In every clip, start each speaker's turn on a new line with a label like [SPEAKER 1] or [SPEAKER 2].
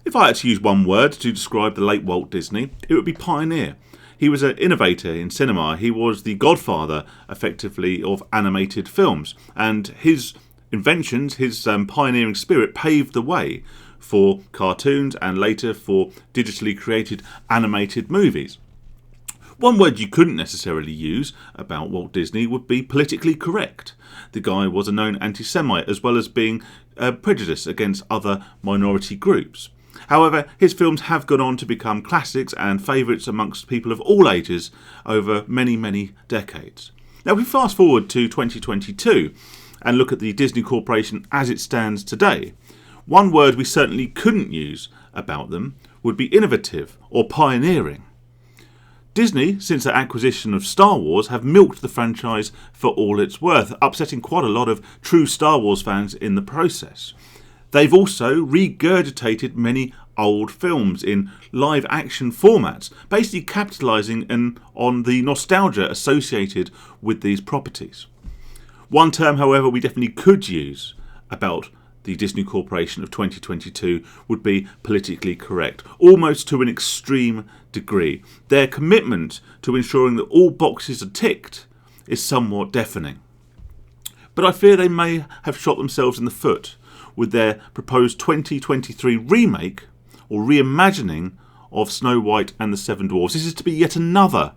[SPEAKER 1] If I had to use one word to describe the late Walt Disney, it would be pioneer. He was an innovator in cinema. He was the godfather, effectively, of animated films. And his inventions, his pioneering spirit, paved the way for cartoons and later for digitally created animated movies. One word you couldn't necessarily use about Walt Disney would be politically correct. The guy was a known anti-Semite as well as being prejudiced against other minority groups. However, his films have gone on to become classics and favourites amongst people of all ages over many, many decades. Now, if we fast forward to 2022 and look at the Disney Corporation as it stands today, one word we certainly couldn't use about them would be innovative or pioneering. Disney, since their acquisition of Star Wars, have milked the franchise for all it's worth, upsetting quite a lot of true Star Wars fans in the process. They've also regurgitated many old films in live action formats, basically capitalising on the nostalgia associated with these properties. One term, however, we definitely could use about the Disney Corporation of 2022 would be politically correct, almost to an extreme degree. Their commitment to ensuring that all boxes are ticked is somewhat deafening. But I fear they may have shot themselves in the foot with their proposed 2023 remake or reimagining of Snow White and the Seven Dwarfs. This is to be yet another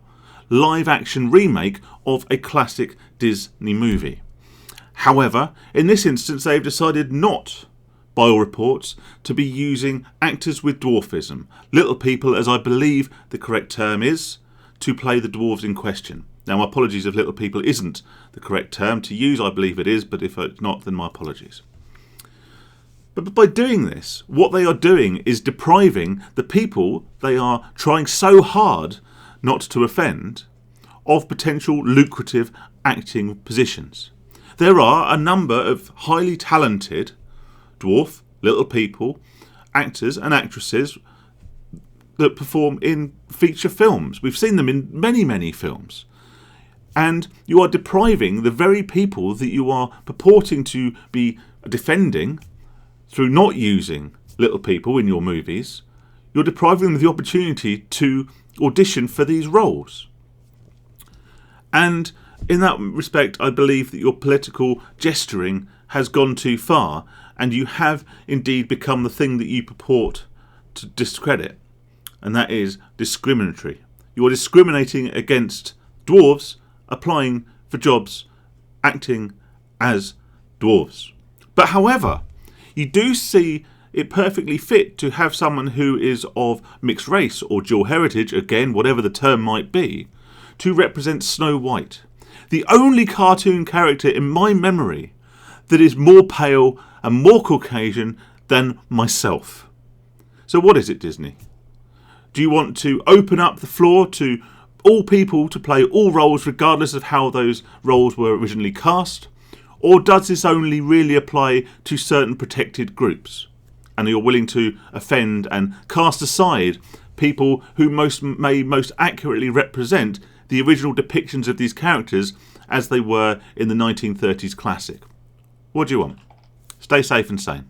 [SPEAKER 1] live-action remake of a classic Disney movie. However, in this instance, they've decided not, by all reports, to be using actors with dwarfism, little people, as I believe the correct term is, to play the dwarves in question. Now, my apologies if little people isn't the correct term to use. I believe it is, but if it's not, then my apologies. But by doing this, what they are doing is depriving the people they are trying so hard not to offend of potential lucrative acting positions. There are a number of highly talented dwarf, little people, actors and actresses that perform in feature films. We've seen them in many, many films. And you are depriving the very people that you are purporting to be defending through not using little people in your movies. You're depriving them of the opportunity to audition for these roles. And in that respect, I believe that your political gesturing has gone too far, and you have indeed become the thing that you purport to discredit, and that is discriminatory. You are discriminating against dwarves applying for jobs acting as dwarves. But however, you do see it perfectly fit to have someone who is of mixed race or dual heritage, again, whatever the term might be, to represent Snow White. The only cartoon character in my memory that is more pale and more Caucasian than myself. So what is it, Disney? Do you want to open up the floor to all people to play all roles regardless of how those roles were originally cast? Or does this only really apply to certain protected groups? And you're willing to offend and cast aside people who may most accurately represent the original depictions of these characters as they were in the 1930s classic. What do you want? Stay safe and sane.